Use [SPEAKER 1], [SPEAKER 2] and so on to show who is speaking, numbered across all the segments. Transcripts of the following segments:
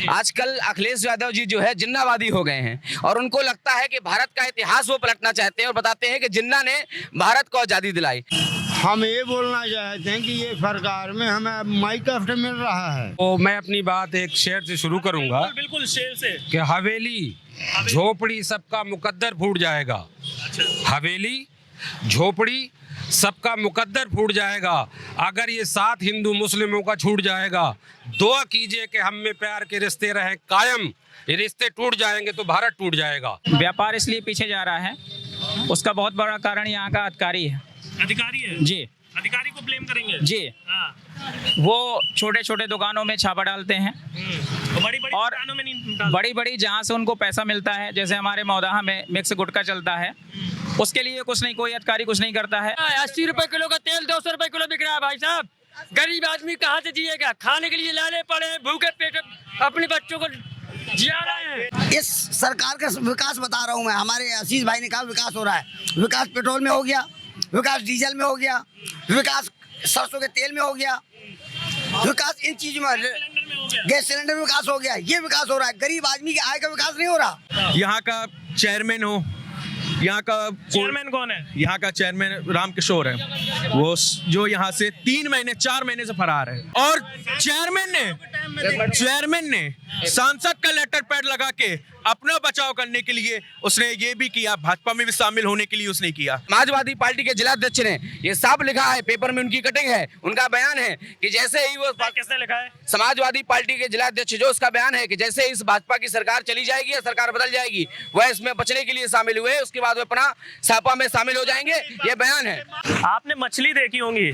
[SPEAKER 1] आजकल अखिलेश यादव जी जो है जिन्नावादी हो गए हैं और उनको लगता है कि भारत का इतिहास वो पलटना चाहते हैं और बताते हैं कि जिन्ना ने भारत को आज़ादी दिलाई।
[SPEAKER 2] हम ये बोलना चाहते हैं कि ये सरकार में हमें माइक गिफ्ट मिल रहा है।
[SPEAKER 3] तो मैं अपनी बात एक शेर से शुरू करूंगा।
[SPEAKER 4] बिल्कुल शेर से
[SPEAKER 3] कि हवेली झोपड़ी सबका मुकद्दर फूट जाएगा। हवेली झोपड़ी सबका मुकद्दर फूट जाएगा। अगर ये साथ हिंदू मुस्लिमों का छूट जाएगा, दुआ कीजिए कि हम में प्यार के रिश्ते रहें कायम। ये रिश्ते टूट जाएंगे तो भारत टूट जाएगा।
[SPEAKER 5] व्यापार इसलिए पीछे जा रहा है, उसका बहुत बड़ा कारण यहाँ का अधिकारी है।
[SPEAKER 4] अधिकारी है
[SPEAKER 5] जी,
[SPEAKER 4] अधिकारी को ब्लेम करेंगे
[SPEAKER 5] जी।
[SPEAKER 4] हाँ।
[SPEAKER 5] वो छोटे छोटे दुकानों में छापा डालते हैं
[SPEAKER 4] तो बड़ी बड़ी
[SPEAKER 5] और
[SPEAKER 4] दुकानों में नहीं डालते।
[SPEAKER 5] बड़ी बड़ी जहाँ से उनको पैसा मिलता है, जैसे हमारे मौदाहा में मिक्स गुटखा चलता है, उसके लिए कुछ नहीं, कोई अधिकारी कुछ नहीं करता है।
[SPEAKER 6] 80 रुपए किलो का तेल 200 रुपए किलो बिक रहा है भाई साहब। गरीब आदमी कहाँ से जिएगा? खाने के लिए लाने पड़े, भूखे पेट अपने बच्चों को जिया रहे हैं।
[SPEAKER 7] इस सरकार का विकास बता रहा हूँ मैं। हमारे आशीष भाई ने कहा विकास हो रहा है। विकास पेट्रोल में हो गया, विकास डीजल में हो गया, विकास सरसों के तेल में हो गया, विकास इन चीजों में, गैस सिलेंडर में विकास हो गया। ये विकास हो रहा है, गरीब आदमी की आय का विकास नहीं हो रहा।
[SPEAKER 8] यहाँ का चेयरमैन हो, यहाँ का
[SPEAKER 4] चेयरमैन कौन है?
[SPEAKER 8] यहाँ का चेयरमैन रामकिशोर है, वो जो यहाँ से 3 महीने 4 महीने से फरार है। और चेयरमैन ने सांसद का लेटर पैड लगा के अपना बचाव करने के लिए उसने ये भी किया, भाजपा में भी शामिल होने के लिए उसने किया।
[SPEAKER 1] समाजवादी पार्टी के जिलाध्यक्ष ने ये साफ लिखा है, पेपर में उनकी कटिंग है, उनका बयान है कि जैसे ही वो
[SPEAKER 4] किसने लिखा है?
[SPEAKER 1] समाजवादी पार्टी के जिलाध्यक्ष जो उसका बयान है कि जैसे इस भाजपा की सरकार चली जाएगी या सरकार बदल जाएगी, वह इसमें बचने के लिए शामिल हुए, उसके बाद वो अपना सापा में शामिल हो जाएंगे। ये बयान है।
[SPEAKER 4] आपने मछली देखी होंगी,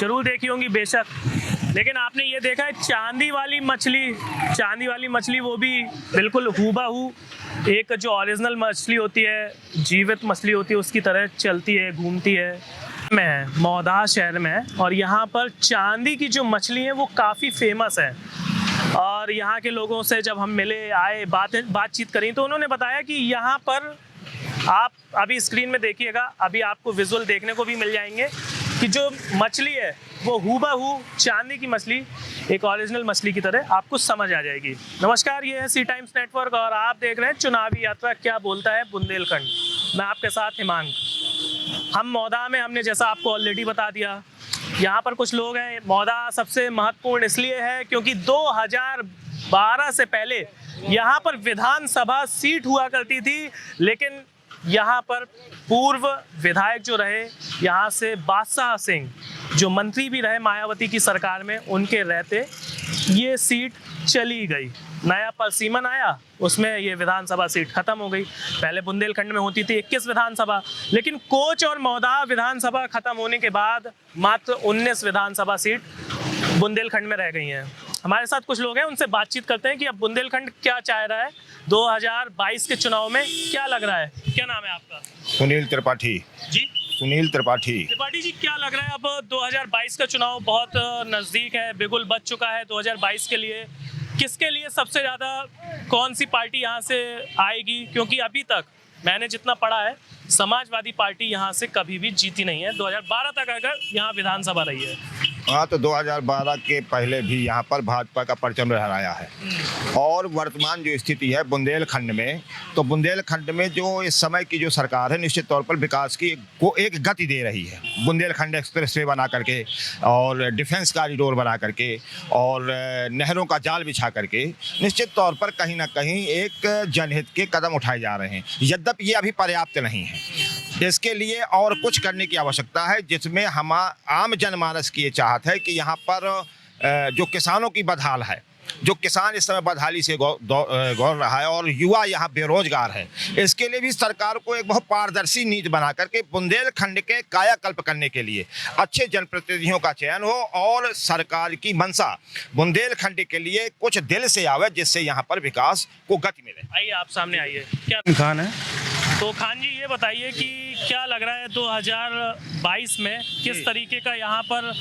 [SPEAKER 4] जरूर देखी होंगी बेशक, लेकिन आपने ये देखा है चांदी वाली मछली, वो भी बिल्कुल हूबहू एक जो ओरिजिनल मछली होती है, जीवित मछली होती है, उसकी तरह चलती है, घूमती है। मैं मौदा शहर में है और यहाँ पर चांदी की जो मछली है वो काफ़ी फेमस है। और यहाँ के लोगों से जब हम मिले, आए, बातचीत करी, तो उन्होंने बताया कि यहाँ पर आप अभी स्क्रीन में देखिएगा, अभी आपको विजुअल देखने को भी मिल जाएंगे कि जो मछली है वो हूबहू चांदी की मछली, एक ओरिजिनल मछली की तरह आपको समझ आ जाएगी। नमस्कार, ये है सी टाइम्स नेटवर्क और आप देख रहे हैं चुनावी यात्रा क्या बोलता है बुंदेलखंड। मैं आपके साथ हिमांग। हम मौदा में, हमने जैसा आपको ऑलरेडी बता दिया, यहाँ पर कुछ लोग हैं। मौदा सबसे महत्वपूर्ण इसलिए है क्योंकि 2012 से पहले यहाँ पर विधानसभा सीट हुआ करती थी, लेकिन यहाँ पर पूर्व विधायक जो रहे यहाँ से बादशाह सिंह, जो मंत्री भी रहे मायावती की सरकार में, उनके रहते ये सीट चली गई। नया परसीमन आया, उसमें ये विधानसभा सीट खत्म हो गई। पहले बुंदेलखंड में होती थी 21 विधानसभा, लेकिन कोच और मौदा विधानसभा खत्म होने के बाद मात्र 19 विधानसभा सीट बुंदेलखंड में रह गई हैं। हमारे साथ कुछ लोग हैं, उनसे बातचीत करते हैं कि अब बुंदेलखंड क्या चाह रहा है 2022 के चुनाव में, क्या लग रहा है। क्या नाम है आपका?
[SPEAKER 2] सुनील त्रिपाठी
[SPEAKER 4] जी,
[SPEAKER 2] सुनील त्रिपाठी।
[SPEAKER 4] त्रिपाठी जी, क्या लग रहा है अब 2022 का चुनाव बहुत नज़दीक है, बिगुल बच चुका है 2022 के लिए। किसके लिए सबसे ज़्यादा कौन सी पार्टी यहाँ से आएगी? क्योंकि अभी तक मैंने जितना पढ़ा है, समाजवादी पार्टी यहाँ से कभी भी जीती नहीं है, 2012 तक अगर यहाँ विधानसभा रही है।
[SPEAKER 2] हाँ, तो 2012 के पहले भी यहाँ पर भाजपा का परचम लहराया है। और वर्तमान जो स्थिति है बुंदेलखंड में, तो बुंदेलखंड में जो इस समय की जो सरकार है, निश्चित तौर पर विकास की को एक गति दे रही है। बुंदेलखंड एक्सप्रेस वे बना करके और डिफेंस कॉरिडोर बना करके और नहरों का जाल बिछा करके निश्चित तौर पर कहीं ना कहीं एक जनहित के कदम उठाए जा रहे हैं। यद्यपि ये अभी पर्याप्त नहीं है, इसके लिए और कुछ करने की आवश्यकता है, जिसमें हम आम जनमानस की ये चाहत है कि यहाँ पर जो किसानों की बदहाल है, जो किसान इस समय बदहाली से गौर रहा है और युवा यहाँ बेरोजगार है, इसके लिए भी सरकार को एक बहुत पारदर्शी नीति बना करके बुंदेलखंड के कायाकल्प करने के लिए अच्छे जनप्रतिनिधियों का चयन हो और सरकार की मंशा बुंदेलखंड के लिए कुछ दिल से आवे, जिससे यहाँ पर विकास को गति मिले।
[SPEAKER 4] आइए, आप सामने आइए। क्या
[SPEAKER 3] खान है?
[SPEAKER 4] तो खान जी, ये बताइए कि क्या लग रहा है 2022 में किस तरीके का यहाँ पर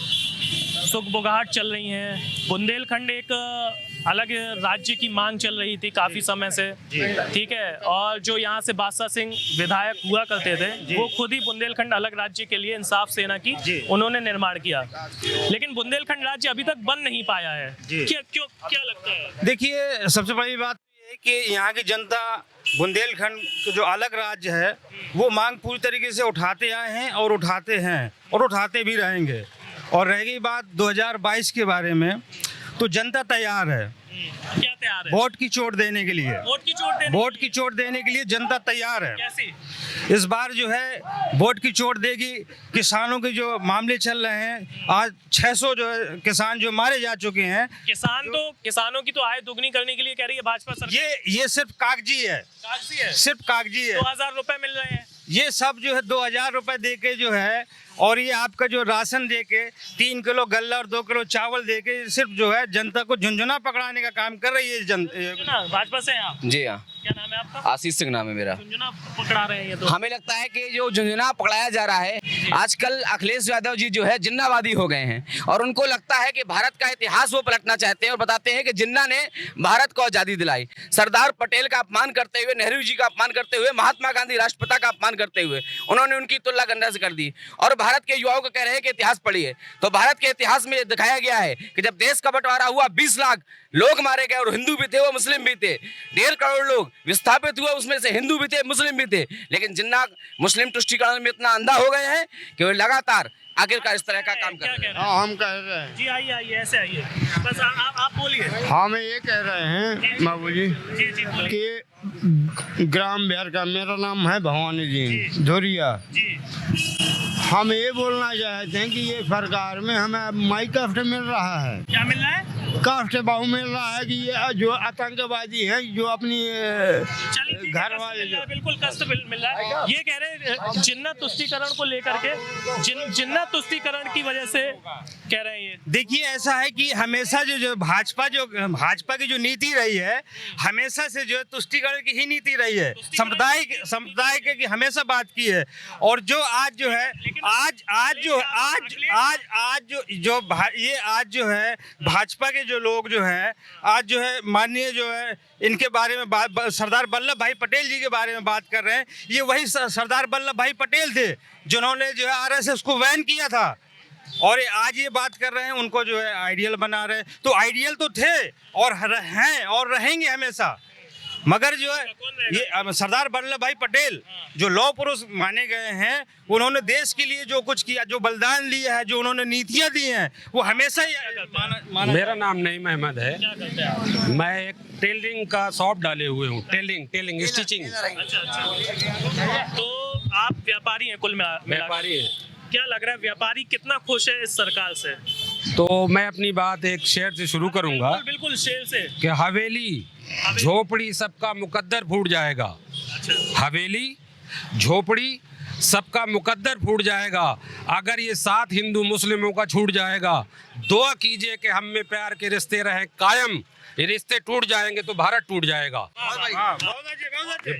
[SPEAKER 4] सुगबुगाहट चल रही है? बुंदेलखंड एक अलग राज्य की मांग चल रही थी काफी समय से, ठीक है। और जो यहाँ से बादशाह सिंह विधायक हुआ करते थे, वो खुद ही बुंदेलखंड अलग राज्य के लिए इंसाफ सेना की उन्होंने निर्माण किया, लेकिन बुंदेलखंड राज्य अभी तक बन नहीं पाया है। क्या लगता है?
[SPEAKER 9] देखिए, सबसे बड़ी बात ये है कि यहाँ की जनता बुंदेलखंड का जो अलग राज्य है वो मांग पूरी तरीके से उठाते आए हैं और उठाते हैं और उठाते भी रहेंगे। और रह गई बात 2022 के बारे में, तो जनता तैयार है,
[SPEAKER 4] क्या तैयार है?
[SPEAKER 9] वोट की चोट देने के लिए। वोट की चोट देने के लिए जनता तैयार है।
[SPEAKER 4] कैसी?
[SPEAKER 9] इस बार जो है वोट की चोट देगी। किसानों के जो मामले चल रहे हैं, आज 600 जो है किसान जो मारे जा चुके हैं।
[SPEAKER 4] किसानों की तो आय दोगुनी करने के लिए कह रही है भाजपा सरकार।
[SPEAKER 9] ये सिर्फ कागजी है, सिर्फ कागजी है।
[SPEAKER 4] 2000 रुपए मिल रहे हैं।
[SPEAKER 9] ये सब जो है 2000 रुपए दे के जो है, और ये आपका जो राशन दे के 3 किलो गल्ला और 2 किलो चावल दे के सिर्फ जो है जनता को झुंझुना पकड़ाने का काम कर रही है
[SPEAKER 4] भाजपा से हैं आप?
[SPEAKER 1] जी हाँ।
[SPEAKER 4] क्या नाम है आपका?
[SPEAKER 1] आशीष सिंह नाम है मेरा।
[SPEAKER 4] झुंझुना पकड़ा रहे हैं ये तो।
[SPEAKER 1] हमें लगता है कि जो झुंझुना पकड़ाया जा रहा है, आजकल अखिलेश यादव जी जो है जिन्नावादी हो गए हैं और उनको लगता है कि भारत का इतिहास वो पलटना चाहते हैं और बताते हैं कि जिन्ना ने भारत को आज़ादी दिलाई। सरदार पटेल का अपमान करते हुए, नेहरू जी का अपमान करते हुए, महात्मा गांधी राष्ट्रपिता का अपमान करते हुए उन्होंने उनकी तुलना गंदा से कर दी और भारत के युवाओं को कह रहे हैं कि इतिहास पढ़िए। तो भारत के इतिहास में दिखाया गया है कि जब देश का बंटवारा हुआ 20 लाख लोग मारे गए और हिंदू भी थे, वो मुस्लिम भी थे। 1.5 करोड़ लोग विस्थापित हुए, उसमें से हिंदू भी थे, मुस्लिम भी थे। लेकिन जिन्ना मुस्लिम तुष्टीकरण में इतना अंधा हो गए हैं कि वो लगातार आखिरकार इस तरह का काम कर रहे हैं।
[SPEAKER 10] हाँ, हम कह रहे हैं।
[SPEAKER 4] जी आइए, ऐसे आइए, बस आप बोलिए।
[SPEAKER 10] हम ये कह रहे हैं बाबू जी कि ग्राम बिहार का, मेरा नाम है भवानी जी धुरिया। हम ये बोलना चाहते हैं कि ये सरकार में हमें माई काफ्ट मिल रहा है।
[SPEAKER 4] क्या मिल रहा है?
[SPEAKER 10] काफ्ट बाहू मिल रहा है कि ये जो आतंकवादी हैं, जो अपनी घर वाले जो
[SPEAKER 4] बिल्कुल कष्ट मिल रहा है। ये कह रहे हैं जिन्ना तुष्टीकरण को लेकर के, जिन्ना तुष्टीकरण की वजह से कह रहे हैं ये।
[SPEAKER 9] देखिए, ऐसा है कि हमेशा जो भाजपा की जो नीति रही है, हमेशा से जो तुष्टीकरण की ही नीति रही है, समुदाय की हमेशा बात की है। और जो आज जो है आज जो है भाजपा के जो लोग जो है आज जो है माननीय जो है इनके बारे में सरदार वल्लभ भाई पटेल जी के बारे में बात कर रहे हैं। ये वही सरदार वल्लभ भाई पटेल थे जिन्होंने जो है आरएसएस को बैन किया था, और आज ये बात कर रहे हैं उनको जो है आइडियल बना रहे हैं। तो आइडियल तो थे और हैं और रहेंगे हमेशा, मगर जो है ये सरदार वल्लभ भाई पटेल जो लौह पुरुष माने गए हैं, उन्होंने देश के लिए जो कुछ किया, जो बलिदान लिया है, जो उन्होंने नीतियां दी हैं, वो हमेशा ही माना।
[SPEAKER 3] मेरा नाम नईम अहमद है। मैं एक टेलरिंग का शॉप डाले हुए हूँ, टेलिंग स्टिचिंग।
[SPEAKER 4] तो आप व्यापारी हैं? कुल
[SPEAKER 3] व्यापारी है।
[SPEAKER 4] क्या लग रहा है व्यापारी कितना खुश है इस सरकार से?
[SPEAKER 3] तो मैं अपनी बात एक शेर से शुरू करूंगा।
[SPEAKER 4] बिल्कुल शेर से।
[SPEAKER 3] कि हवेली झोपड़ी सबका मुकद्दर फूट जाएगा। हवेली झोपड़ी सबका मुकद्दर फूट जाएगा अगर ये साथ हिंदू मुस्लिमों का छूट जाएगा। दुआ कीजिए कि हम में प्यार के रिश्ते रहें कायम। ये रिश्ते टूट जाएंगे तो भारत टूट जाएगा।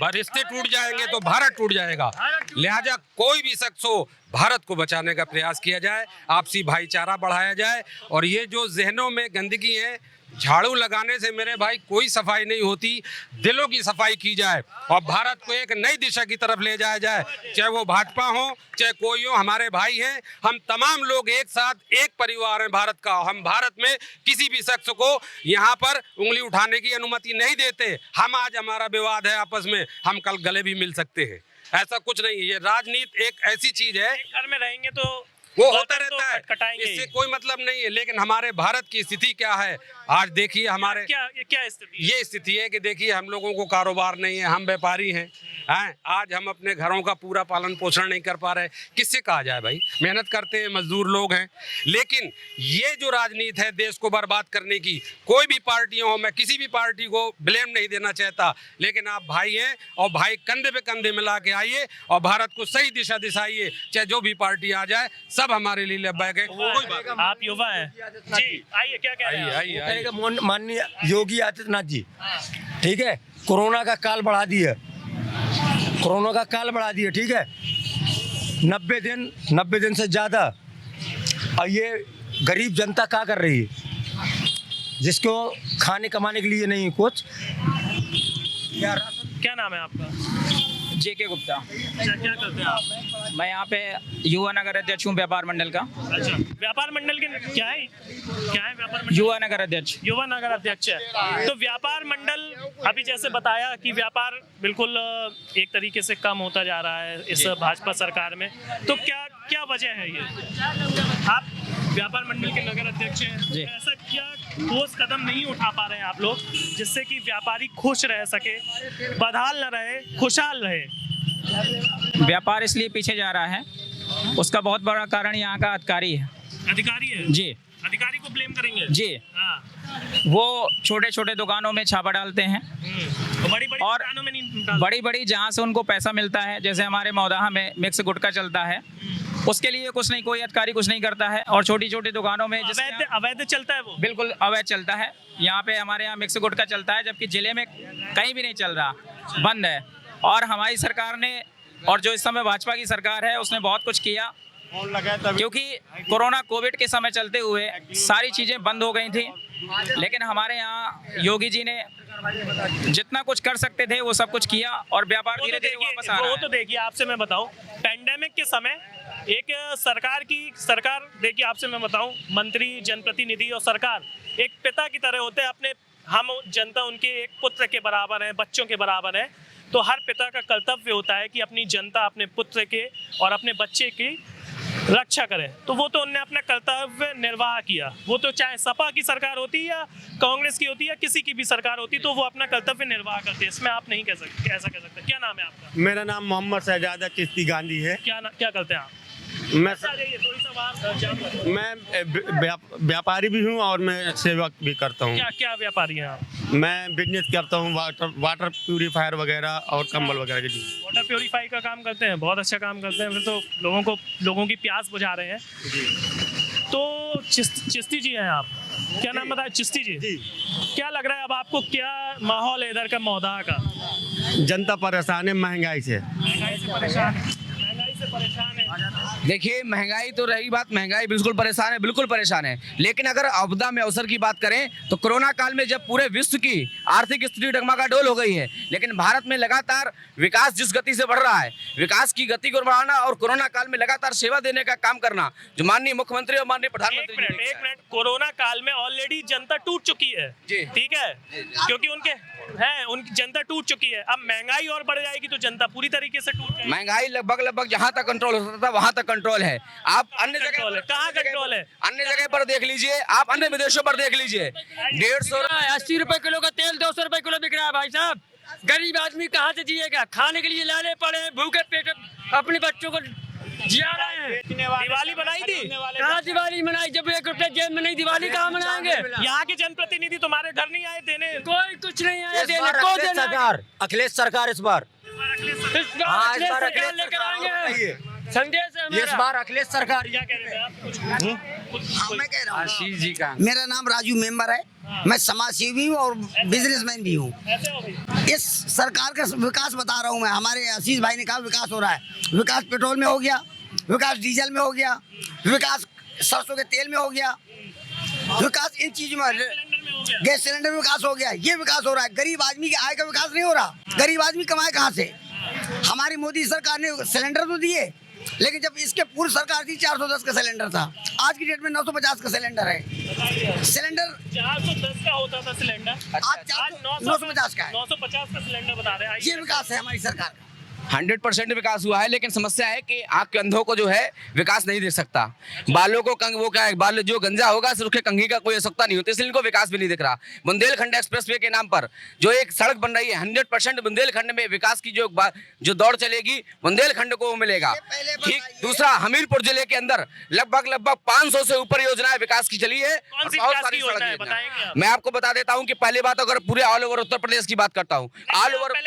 [SPEAKER 3] रिश्ते टूट जाएंगे तो भारत टूट जाएगा। लिहाजा कोई भी शख्स हो, भारत को बचाने का प्रयास किया जाए, आपसी भाईचारा बढ़ाया जाए। और ये जो जहनों में गंदगी है, झाड़ू लगाने से मेरे भाई कोई सफाई नहीं होती, दिलों की सफाई की जाए और भारत को एक नई दिशा की तरफ ले जाया जाए। चाहे वो भाजपा हो, चाहे कोई हो, हमारे भाई हैं। हम तमाम लोग एक साथ एक परिवार हैं भारत का। हम भारत में किसी भी शख्स को यहाँ पर उंगली उठाने की अनुमति नहीं देते। हम आज हमारा विवाद है आपस में, हम कल गले भी मिल सकते हैं। ऐसा कुछ नहीं है। ये राजनीति एक ऐसी चीज है,
[SPEAKER 4] घर में रहेंगे तो
[SPEAKER 3] वो होता रहता है, इससे कोई मतलब नहीं है। लेकिन हमारे भारत की स्थिति क्या है आज देखिए। हमारे
[SPEAKER 4] क्या स्थिति?
[SPEAKER 3] ये स्थिति है कि देखिए हम लोगों को कारोबार नहीं है, हम व्यापारी हैं। आज हम अपने घरों का पूरा पालन पोषण नहीं कर पा रहे। किससे कहा जाए भाई? मेहनत करते हैं, मजदूर लोग हैं। लेकिन ये जो राजनीति है देश को बर्बाद करने की, कोई भी पार्टियां हो, मैं किसी भी पार्टी को ब्लेम नहीं देना चाहता, लेकिन आप भाई हैं और भाई कंधे पे कंधे मिला के आइए और भारत को सही दिशा दिखाइए। चाहे जो भी पार्टी आ जाए, सब हमारे लिए लब्बैक है। कोई बात।
[SPEAKER 4] आप युवा हैं जी, आइए क्या कह रहे हैं?
[SPEAKER 3] आइए।
[SPEAKER 11] माननीय योगी आदित्यनाथ जी, ठीक है, कोरोना का काल बढ़ा दिया, ठीक है, 90 दिन से ज़्यादा। और ये गरीब जनता क्या कर रही है? जिसको खाने कमाने के लिए नहीं कुछ।
[SPEAKER 4] क्या नाम है आपका?
[SPEAKER 5] JK गुप्ता।
[SPEAKER 4] क्या क्या करते हैं आप?
[SPEAKER 5] मैं यहाँ पे युवा नगर अध्यक्ष हूँ व्यापार मंडल का।
[SPEAKER 4] अच्छा, व्यापार मंडल के क्या है व्यापार मंडल?
[SPEAKER 5] युवा नगर अध्यक्ष।
[SPEAKER 4] युवा नगर अध्यक्ष है। तो व्यापार मंडल अभी जैसे बताया कि व्यापार बिल्कुल एक तरीके से कम होता जा रहा है इस भाजपा सरकार में, तो क्या क्या वजह है ये? आप व्यापार मंडल के नगर अध्यक्ष हैं, तो ऐसा क्या ठोस कदम नहीं उठा पा रहे हैं आप लोग जिससे कि व्यापारी खुश रह सके, बदहाल न रहे, खुशहाल रहे?
[SPEAKER 5] व्यापार इसलिए पीछे जा रहा है, उसका बहुत बड़ा कारण यहाँ का अधिकारी है।
[SPEAKER 4] अधिकारी है
[SPEAKER 5] जी,
[SPEAKER 4] अधिकारी को ब्लेम करेंगे
[SPEAKER 5] जी।
[SPEAKER 4] हाँ।
[SPEAKER 5] वो छोटे छोटे दुकानों में छापा डालते हैं
[SPEAKER 4] तो बड़ी बड़ी
[SPEAKER 5] और
[SPEAKER 4] दुकानों में नहीं डालते।
[SPEAKER 5] बड़ी बड़ी जहाँ से उनको पैसा मिलता है, जैसे हमारे मौदाहा में मिक्स गुटखा चलता है, उसके लिए कुछ नहीं, कोई अधिकारी कुछ नहीं करता है। और छोटी छोटी दुकानों में
[SPEAKER 4] अवैध चलता है वो,
[SPEAKER 5] बिल्कुल अवैध चलता है। यहाँ पे हमारे यहाँ मिक्स गुटखा चलता है, जबकि जिले में कहीं भी नहीं चल रहा, बंद है। और हमारी सरकार ने, और जो इस समय भाजपा की सरकार है, उसने बहुत कुछ किया, क्योंकि कोरोना कोविड के समय चलते हुए सारी चीज़ें बंद हो गई थी, लेकिन हमारे यहाँ योगी जी ने जितना कुछ कर सकते थे वो सब कुछ किया और व्यापार धीरे धीरे वापस आ रहा है।
[SPEAKER 4] वो तो देखिए, आपसे मैं बताऊं, पेंडेमिक के समय एक सरकार देखिए, आपसे मैं बताऊं, मंत्री, जनप्रतिनिधि और सरकार एक पिता की तरह होते हैं अपने। हम जनता उनके एक पुत्र के बराबर हैं, बच्चों के बराबर हैं। तो हर पिता का कर्तव्य होता है कि अपनी जनता, अपने पुत्र के और अपने बच्चे की रक्षा करे। तो वो तो उनने अपना कर्तव्य निर्वाह किया। वो तो चाहे सपा की सरकार होती या कांग्रेस की होती या किसी की भी सरकार होती, तो वो अपना कर्तव्य निर्वाह करते। इसमें आप नहीं कह सकते, ऐसा कह सकते। क्या नाम है आपका?
[SPEAKER 10] मेरा नाम मोहम्मद शहजादा चिश्ती गांधी है।
[SPEAKER 4] क्या करते हैं आप?
[SPEAKER 10] मैं
[SPEAKER 4] थोड़ी सा बात
[SPEAKER 10] मैं व्यापारी भी हूँ और मैं सेवक भी करता हूँ।
[SPEAKER 4] क्या व्यापारी हैं आप?
[SPEAKER 10] मैं बिजनेस करता हूँ, वाटर प्यूरीफायर वगैरह और कंबल वगैरह के।
[SPEAKER 4] वाटर प्यूरीफाई का काम करते हैं, बहुत अच्छा काम करते हैं। फिर तो लोगों की प्यास बुझा रहे हैं। तो चिश्ती जी हैं आप, क्या नाम बताया? चिश्ती जी। क्या लग रहा है अब आपको, क्या माहौल है इधर का मौदा का?
[SPEAKER 10] जनता परेशान है महंगाई से
[SPEAKER 4] परेशान है।
[SPEAKER 1] देखिए, महंगाई तो रही बात, महंगाई बिल्कुल परेशान है। लेकिन अगर आपदा में अवसर की बात करें तो कोरोना काल में जब पूरे विश्व की आर्थिक स्थिति डगमगाडोल हो गई है, लेकिन भारत में लगातार विकास जिस गति से बढ़ रहा है, विकास की गति को बढ़ाना और कोरोना काल में लगातार सेवा देने का काम करना, जो माननीय मुख्यमंत्री और माननीय प्रधानमंत्री।
[SPEAKER 4] एक मिनट, कोरोना काल में ऑलरेडी जनता टूट चुकी है, ठीक है, क्योंकि उनकी जनता टूट चुकी है। अब महंगाई और बढ़ जाएगी तो जनता पूरी तरीके से टूट जाएगी।
[SPEAKER 1] महंगाई लगभग जहां तक कंट्रोल हो सकता था वहां तक कंट्रोल है। आप अन्य जगह
[SPEAKER 4] कहाँ कंट्रोल है?
[SPEAKER 1] अन्य जगह पर देख लीजिए, आप अन्य विदेशों पर देख लीजिए, 150
[SPEAKER 6] 80 रुपए किलो का तेल 200 रुपए किलो बिक रहा है भाई साहब। गरीब आदमी कहाँ से जिएगा? खाने के लिए लाने पड़े, भूखे पेट अपने बच्चों को जिया रहे हैं।
[SPEAKER 4] दिवाली बनाई थी?
[SPEAKER 6] कहाँ दिवाली मनाई? जब 1 रुपया जेब में नहीं, दिवाली कहाँ मनाएंगे?
[SPEAKER 4] यहाँ के जनप्रतिनिधि तुम्हारे घर नहीं आए देने?
[SPEAKER 6] कोई कुछ नहीं आया देने। कौन देना?
[SPEAKER 11] अखिलेश सरकार इस बार
[SPEAKER 6] अखिलेश सरकार लेकर आएंगे। संदेश है
[SPEAKER 11] इस बार अखिलेश सरकार।
[SPEAKER 4] क्या कह रहे थे आप?
[SPEAKER 7] मैं कह रहा हूँ,
[SPEAKER 1] आशीष जी का
[SPEAKER 7] मेरा नाम राजू मेंबर है। मैं समाज सेवी हूँ और बिजनेसमैन भी हूँ। इस सरकार का विकास बता रहा हूँ मैं। हमारे आशीष भाई ने कहा विकास हो रहा है। विकास पेट्रोल में हो गया, विकास डीजल में हो गया, विकास सरसों के तेल में हो गया, विकास इन चीजों में, गैस सिलेंडर में विकास हो गया। ये विकास हो रहा है। गरीब आदमी की आय का विकास नहीं हो रहा। गरीब आदमी कमाए कहाँ से? हमारी मोदी सरकार ने सिलेंडर तो दिए, लेकिन जब इसके पूर्व सरकार थी 410 का सिलेंडर था। आज की डेट में 950 का सिलेंडर है। सिलेंडर
[SPEAKER 4] 410 का होता था सिलेंडर,
[SPEAKER 7] आज 950 का है।
[SPEAKER 4] 950 का सिलेंडर बता रहे हैं।
[SPEAKER 7] ये विकास है हमारी सरकार का।
[SPEAKER 1] 100% विकास हुआ है, लेकिन समस्या है कि आँख के अंधों को जो है विकास नहीं देख सकता। बालों को कंग, वो क्या है, बाल जो गंजा होगा सिर्फ उसके कंघी का कोई आवश्यकता नहीं होती, इसलिए इनको विकास भी नहीं दिख रहा। बुंदेलखंड एक्सप्रेसवे के नाम पर जो एक सड़क बन रही है, 100% बुंदेलखंड में विकास की जो दौड़ चलेगी, बुंदेलखंड को वो मिलेगा। ठीक। दूसरा, हमीरपुर जिले के अंदर लगभग 500 से ऊपर योजनाएं विकास की चली है। बहुत सारी सड़क योजनाएं। मैं आपको बता देता हूँ कि पहली बात, अगर पूरे ऑल ओवर उत्तर प्रदेश की बात करता हूँ, ऑल ओवर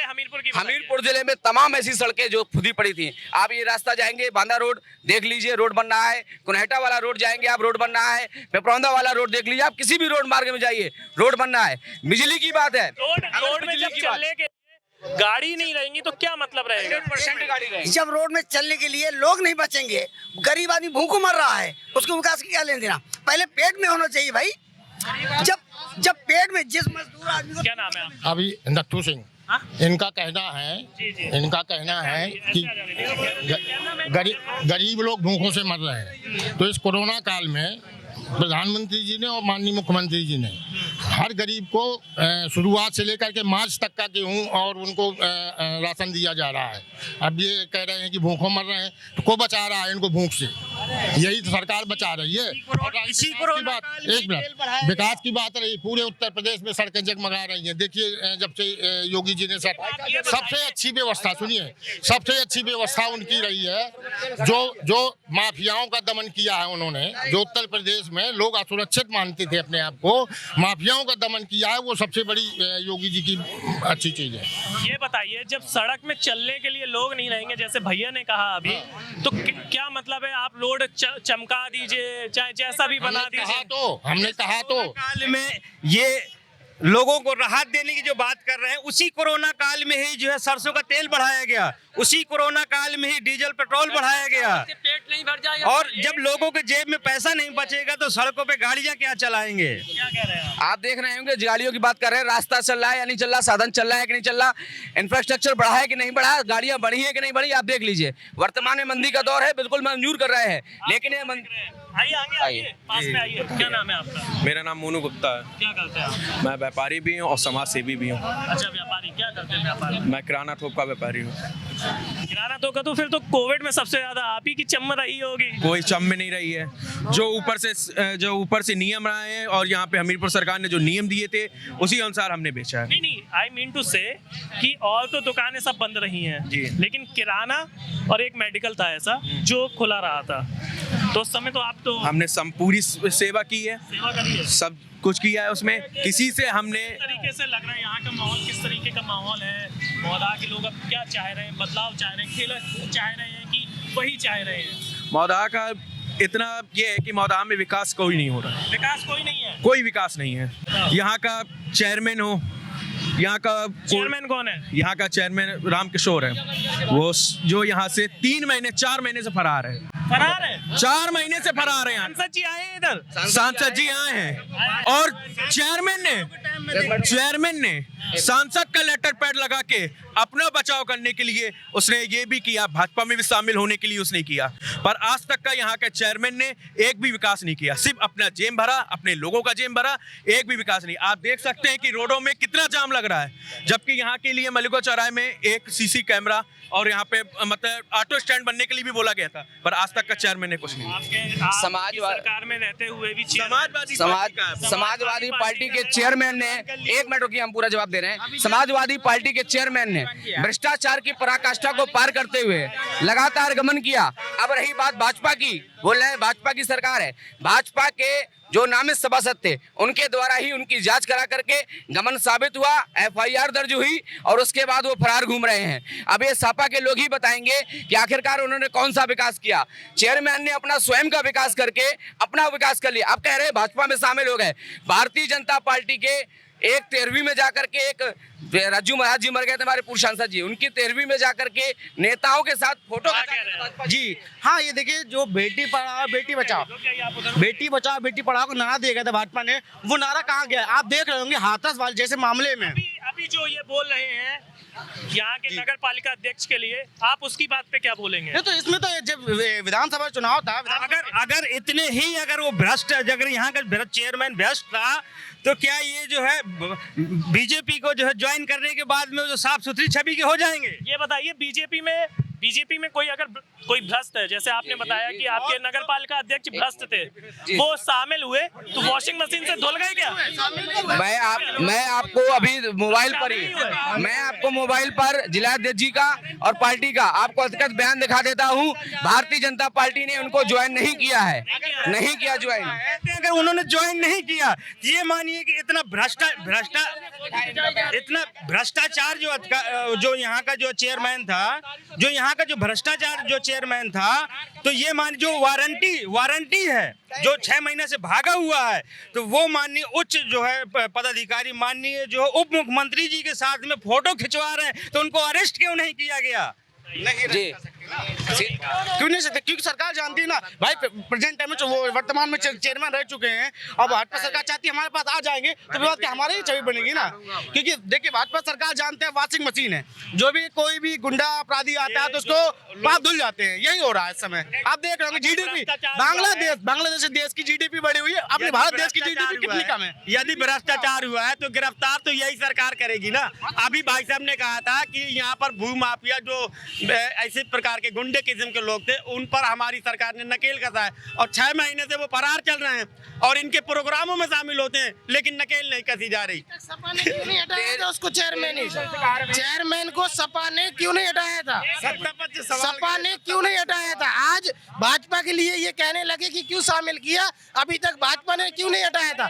[SPEAKER 1] हमीरपुर जिले में तमाम ऐसी सड़कें जो खुदी पड़ी थी। आप ये रास्ता जाएंगे, बांदा रोड देख लीजिए, रोड बन रहा है। कुनहटा वाला रोड जाएंगे आप, रोड बन रहा है। पेपरौंदा वाला रोड देख लीजिए, आप किसी भी रोड मार्ग में जाइए, रोड बन रहा है। बिजली की बात है,
[SPEAKER 4] रोड में जब चलने के गाड़ी नहीं रहेंगी तो क्या मतलब रहेगा?
[SPEAKER 1] 100% गाड़ी रहेगी।
[SPEAKER 7] जब रोड में चलने के लिए लोग नहीं बचेंगे, गरीब आदमी भूखों मर रहा है, उसको विकास की क्या लेना देना? पहले पेट में होना चाहिए भाई। जब जब पेट में जिस मजदूर आदमी को
[SPEAKER 4] क्या नाम है आपका?
[SPEAKER 10] अभी नत्थू सिंह
[SPEAKER 4] हाँ?
[SPEAKER 10] इनका कहना है कि गरीब लोग भूखों से मर रहे हैं। तो इस कोरोना काल में प्रधानमंत्री जी ने और माननीय मुख्यमंत्री जी ने हर गरीब को शुरुआत से लेकर के मार्च तक का गेहूं और उनको राशन दिया जा रहा है। अब ये कह रहे हैं कि भूखों मर रहे हैं, तो को बचा रहा है इनको भूख से? यही तो सरकार बचा रही है।
[SPEAKER 4] इसी कोरोना
[SPEAKER 10] एक मिनट, विकास की बात रही, पूरे उत्तर प्रदेश में सड़कें जगमगा रही हैं। देखिए जब से योगी जी ने सबसे अच्छी व्यवस्था, सुनिए, सबसे अच्छी व्यवस्था उनकी रही है। जो माफियाओं का दमन किया है उन्होंने, जो उत्तर प्रदेश में लोग असुरक्षित मानते थे अपने आप को, माफियाओं का दमन किया है, वो सबसे बड़ी योगी जी की अच्छी चीज है।
[SPEAKER 4] ये बताइए, जब सड़क में चलने के लिए लोग नहीं रहेंगे, जैसे भैया ने कहा अभी, तो क्या मतलब है? आप रोड चमका दीजिए, चाहे जैसा भी बना दीजिए।
[SPEAKER 10] हमने कहा तो
[SPEAKER 9] काल में ये लोगों को राहत देने की जो बात कर रहे हैं, उसी कोरोना काल में ही जो है सरसों का तेल बढ़ाया गया, उसी कोरोना काल में ही डीजल पेट्रोल बढ़ाया गया।
[SPEAKER 6] पेट नहीं भर जाएगा।
[SPEAKER 9] और जब लोगों के जेब में पैसा नहीं बचेगा तो सड़कों पे गाड़ियां क्या चलाएंगे?
[SPEAKER 4] क्या कह रहे हैं
[SPEAKER 1] आप देख रहे होंगे, गाड़ियों की बात कर रहे हैं, रास्ता चल रहा है या नहीं चल रहा, साधन चल रहा है कि नहीं चल रहा, इंफ्रास्ट्रक्चर बढ़ा है कि नहीं बढ़ा, गाड़ियां बढ़ी है कि नहीं बढ़ी, आप देख लीजिए। वर्तमान में मंदी का दौर है, बिल्कुल मंजूर कर रहे हैं, लेकिन ये
[SPEAKER 4] आइए आइए, पास में आइए। क्या नाम है आपका?
[SPEAKER 12] मेरा नाम मोनू गुप्ता है।
[SPEAKER 4] क्या करते हैं आप?
[SPEAKER 12] मैं व्यापारी भी हूँ और समाज सेवी भी हूँ।
[SPEAKER 4] अच्छा, व्यापारी। क्या करते हैं व्यापारी?
[SPEAKER 12] मैं किराना थोक का व्यापारी हूँ।
[SPEAKER 4] किराना तो का, तो फिर तो कोविड में सबसे ज्यादा आप ही की चम रही होगी।
[SPEAKER 12] कोई चम में नहीं रही है। जो ऊपर से नियम आए हैं और यहाँ पे हमीरपुर सरकार ने जो नियम दिए थे उसी अनुसार हमने बेचा है।
[SPEAKER 4] नहीं, आई मीन टू से कि और तो दुकानें सब बंद रही हैं
[SPEAKER 12] जी,
[SPEAKER 4] लेकिन किराना और एक मेडिकल था ऐसा जो खुला रहा था, तो उस समय तो आप तो
[SPEAKER 12] हमने पूरी सेवा की है,
[SPEAKER 4] सेवा करी है,
[SPEAKER 12] सब कुछ किया है उसमें। किसी से हमने
[SPEAKER 4] किस तरीके से लग रहा है यहाँ का माहौल, किस तरीके का माहौल है? मौदा के लोग अब क्या चाह रहे हैं? बदलाव चाह रहे हैं, खेल चाह रहे हैं कि वही चाह रहे हैं?
[SPEAKER 12] मौदा का इतना ये है कि मौदा में विकास कोई नहीं हो रहा है।
[SPEAKER 4] विकास कोई नहीं है,
[SPEAKER 12] कोई विकास नहीं है। यहाँ का चेयरमैन हो, यहाँ का
[SPEAKER 4] चेयरमैन कौन है?
[SPEAKER 12] यहाँ का चेयरमैन रामकिशोर है, वो जो यहाँ से 4 महीने से फरार है। 4 महीने से फरार है।
[SPEAKER 4] सांसद जी आए हैं इधर,
[SPEAKER 12] सांसद जी आए हैं और चेयरमैन ने सांसद का लेटर पैड लगा के अपना बचाव करने के लिए उसने ये भी किया, भाजपा में भी शामिल होने के लिए उसने किया, पर आज तक का यहाँ के चेयरमैन ने एक भी विकास नहीं किया। सिर्फ अपना जेब भरा, अपने लोगों का जेब भरा, एक भी विकास नहीं। आप देख सकते हैं कि रोडों में कितना जाम लग रहा है, जबकि यहाँ के लिए मलिको चौराहे में एक सीसी कैमरा और यहाँ पे मतलब ऑटो स्टैंड बनने के लिए भी बोला गया था, पर आज तक का चेयरमैन ने कुछ नहीं।
[SPEAKER 4] समाजवादी सरकार में रहते हुए भी
[SPEAKER 1] समाजवादी पार्टी के चेयरमैन ने, 1 मिनट रुकिए, हम पूरा जवाब दे रहे हैं। समाजवादी पार्टी के चेयरमैन ने भ्रष्टाचार की पराकाष्ठा को पार करते हुए लगातार गमन किया। अब रही बात भाजपा की, बोल रहे हैं भाजपा की सरकार है, भाजपा के जो नामित सभासद थे उनके द्वारा ही उनकी जांच करा करके गमन साबित हुआ, FIR दर्ज हुई और उसके बाद वो फरार घूम रहे हैं। अब ये सपा के लोग ही बताएंगे कि आखिरकार उन्होंने कौन सा विकास किया। चेयरमैन ने अपना स्वयं का विकास करके अपना विकास कर लिया। अब कह रहे हैं भाजपा में शामिल हो गए। भारतीय जनता पार्टी के एक 13वीं में जाकर के, एक राजू महाराज जी मर गए थे हमारे पूर्व सांसद जी, उनकी 13वीं में जाकर के नेताओं के साथ फोटो
[SPEAKER 11] जी हाँ, ये देखिए, जो बेटी पढ़ाओ बेटी बचाओ, बेटी बचाओ बेटी पढ़ाओ का नारा दिया गया था भाजपा ने, वो नारा कहाँ गया? आप देख रहे होंगे हाथरस वाले जैसे मामले में
[SPEAKER 4] अभी जो ये बोल रहे हैं यहाँ के नगर पालिका अध्यक्ष के लिए, आप उसकी बात पे क्या बोलेंगे?
[SPEAKER 11] तो इसमें तो जब विधानसभा चुनाव था,
[SPEAKER 9] अगर इतने ही अगर वो भ्रष्ट, अगर यहाँ का चेयरमैन भ्रष्ट था, तो क्या ये जो है बीजेपी को जो है ज्वाइन करने के बाद में जो साफ सुथरी छवि के हो जाएंगे?
[SPEAKER 4] ये बताइए, बीजेपी में कोई भ्रष्ट है? जैसे आपने बताया कि आपके नगर पालिका अध्यक्ष भ्रष्ट थे, वो शामिल हुए तो वॉशिंग मशीन से धुल गए क्या?
[SPEAKER 1] मैं आपको अभी मोबाइल पर जिला अध्यक्ष जी का और पार्टी का आपको अधिकृत बयान दिखा देता हूं। भारतीय जनता पार्टी ने उनको ज्वाइन नहीं किया है, नहीं किया ज्वाइन।
[SPEAKER 9] अगर उन्होंने ज्वाइन नहीं किया, ये मानिए कि इतना भ्रष्टाचार जो यहाँ का जो चेयरमैन था, जो यहाँ का जो भ्रष्टाचार जो चेयरमैन था, तो ये मान जो वारंटी है जो 6 महीने से भागा हुआ है, तो वो माननीय उच्च जो है पदाधिकारी, माननीय जो उप मुख्यमंत्री जी के साथ में फोटो खिंचवा रहे हैं, तो उनको अरेस्ट क्यों नहीं किया गया?
[SPEAKER 1] जी
[SPEAKER 11] क्यों नहीं सकते? क्योंकि सरकार जानती है ना भाई, प्रेजेंट टाइम में वो वर्तमान में चेयरमैन रह चुके हैं, अब भाजपा सरकार चाहती है हमारे पास आ जाएंगे तो बात क्या हमारी ही छवि बनेगी ना। क्योंकि देखिए भाजपा सरकार जानते हैं वॉशिंग मशीन है, जो भी कोई भी गुंडा अपराधी आता है तो उसको पाप धुल जाते हैं। यही हो रहा है इस समय, आप देख रहे होंगे जीडीपी बांग्लादेश देश की जीडीपी बढ़ी हुई है, अपने भारत देश की जीडीपी कितनी कम है।
[SPEAKER 9] यदि भ्रष्टाचार हुआ है तो गिरफ्तार तो यही सरकार करेगी ना। अभी भाई साहब ने कहा था कि यहाँ पर भू माफिया जो ऐसे प्रकार के गुंडे किस्म के लोग थे उन पर हमारी सरकार ने नकेल कसा है, और 6 महीने से वो फरार चल रहे हैं और इनके प्रोग्रामों में शामिल होते हैं, लेकिन नकेल नहीं कसी जा रही।
[SPEAKER 11] सपा ने क्यों नहीं हटाया था उसको? चेयरमैन को सपा ने क्यों नहीं हटाया था? सपा ने क्यों नहीं हटाया था? आज भाजपा के लिए ये कहने लगे कि क्यों शामिल किया, अभी तक भाजपा ने क्यों नहीं हटाया था?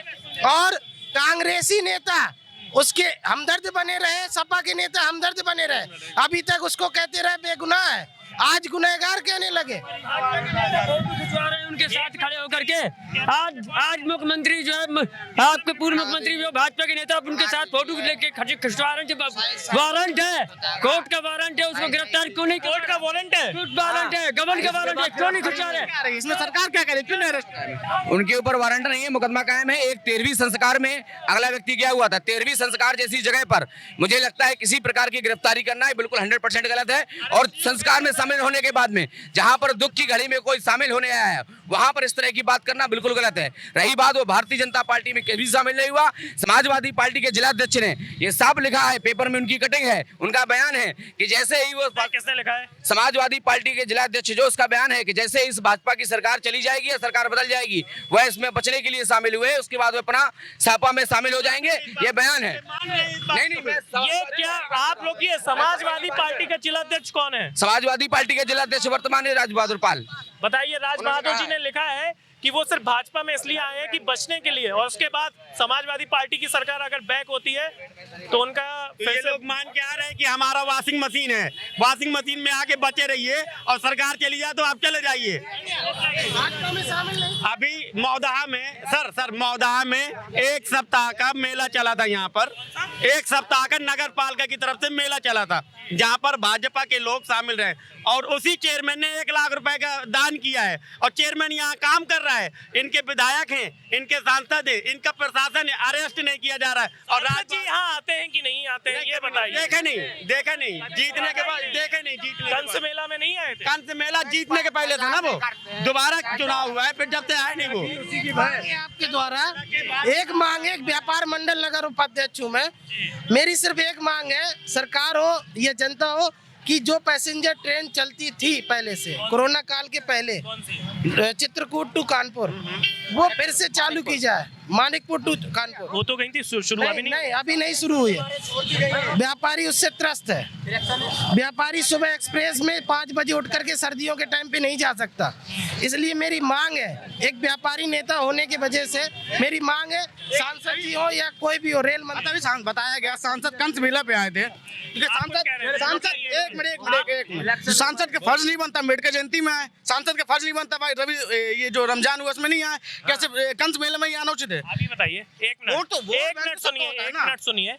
[SPEAKER 11] और कांग्रेसी नेता उसके हमदर्द बने रहे, सपा के नेता हमदर्द बने रहे, अभी तक उसको कहते रहे बेगुनाह है, आज गुनहगार कहने लगे।
[SPEAKER 6] उनके साथ खड़े होकर के आज मुख्यमंत्री जो है, आपके पूर्व मुख्यमंत्री जो भाजपा के नेता, उनके साथ फोटो लेके खिंचवा रहे हैं। वारंट है, कोर्ट का वारंट है, उसको गिरफ्तार क्यों नहीं? कोर्ट का वारंट है, वारंट है, गवर्नर का वारंट है, क्यों नहीं खिंचवा रहे?
[SPEAKER 11] इसमें सरकार क्या करे, क्यों नहीं अरेस्ट?
[SPEAKER 1] उनके ऊपर वारंट नहीं है, मुकदमा कायम है। एक 13वीं संस्कार में अगला व्यक्ति गया हुआ था, 13वीं संस्कार जैसी जगह पर मुझे लगता है किसी प्रकार की गिरफ्तारी करना है बिल्कुल 100% गलत है। और संस्कार में शामिल होने के बाद में जहां पर दुख की घड़ी में कोई शामिल होने आया है वहां पर इस तरह की बात करना बिल्कुल गलत है। रही बात वो भारतीय जनता पार्टी में कभी शामिल नहीं हुआ, समाजवादी पार्टी के जिलाध्यक्ष ने ये साफ लिखा है, पेपर में उनकी कटिंग है, उनका बयान है कि जैसे ही वो,
[SPEAKER 4] किसने लिखा है?
[SPEAKER 1] समाजवादी पार्टी के जिलाध्यक्ष जो, उसका बयान है कि जैसे इस भाजपा की सरकार चली जाएगी या सरकार बदल जाएगी वह इसमें बचने के लिए शामिल हुए, उसके बाद वो अपना सपा में शामिल हो जाएंगे, ये बयान है।
[SPEAKER 4] ये क्या आप लोग की समाजवादी पार्टी का जिलाध्यक्ष कौन है?
[SPEAKER 1] समाजवादी पार्टी के जिलाध्यक्ष वर्तमान है राज बहादुर पाल।
[SPEAKER 4] बताइए, राज बहादुर जी ने लिखा है कि वो सिर्फ भाजपा में इसलिए आए हैं कि बचने के लिए, और उसके बाद समाजवादी पार्टी की सरकार अगर बैक होती है तो उनका
[SPEAKER 9] ये लोग मान के आ रहे हैं कि हमारा वॉशिंग मशीन है, वॉशिंग मशीन में आके बचे रहिए और सरकार चली जाए तो आप चले जाइए। अभी मौदहा में सर मौदहा में 1 सप्ताह का मेला चला था, यहाँ पर 1 सप्ताह का नगर पालिका की तरफ से मेला चला था जहाँ पर भाजपा के लोग शामिल रहे, और उसी चेयरमैन ने 1 लाख रुपए का दान किया है, और चेयरमैन यहाँ काम कर रहा है, इनके विधायक हैं, इनके सांसद हैं, इनका प्रशासन है, अरेस्ट नहीं किया जा रहा है। और
[SPEAKER 4] राज जी यहाँ आते हैं कि नहीं आते हैं ये बताइए।
[SPEAKER 9] देखा नहीं, जीतने के बाद देखे नहीं, जीतने
[SPEAKER 4] कंस मेला में नहीं आए थे?
[SPEAKER 9] कंस मेला जीतने के पहले था ना, वो दोबारा चुनाव हुआ है, फिर जब से आए नहीं वो।
[SPEAKER 11] आपके द्वारा एक मांग है, एक व्यापार मंडल नगर उपाध्यक्ष हूँ मैं, मेरी सिर्फ एक मांग है, सरकार हो या जनता हो, कि जो पैसेंजर ट्रेन चलती थी पहले से, कोरोना काल के पहले, चित्रकूट टू कानपुर, वो फिर से चालू की जाए, मानिकपुर टू कानपुर।
[SPEAKER 4] वो तो कहीं थी शुरू,
[SPEAKER 11] अभी नहीं शुरू हुई है। व्यापारी उससे त्रस्त है, व्यापारी सुबह एक्सप्रेस में 5 बजे उठ करके सर्दियों के टाइम पे नहीं जा सकता, इसलिए मेरी मांग है, एक व्यापारी नेता होने की वजह से मेरी मांग है, सांसद जी हो या कोई भी हो, रेल मंत्री बताया गया, सांसद कंस मेला पे आए थे, सांसद एक मिनट सांसद का फर्ज नहीं बनता अम्बेडकर जयंती में आए, सांसद का फर्ज नहीं बनता भाई रवि ये जो रमजान हुआ उसमें नहीं आए, कैसे कंस मेले में ही आना उचित है?
[SPEAKER 4] अभी बताइए, एक मिनट सुनिए,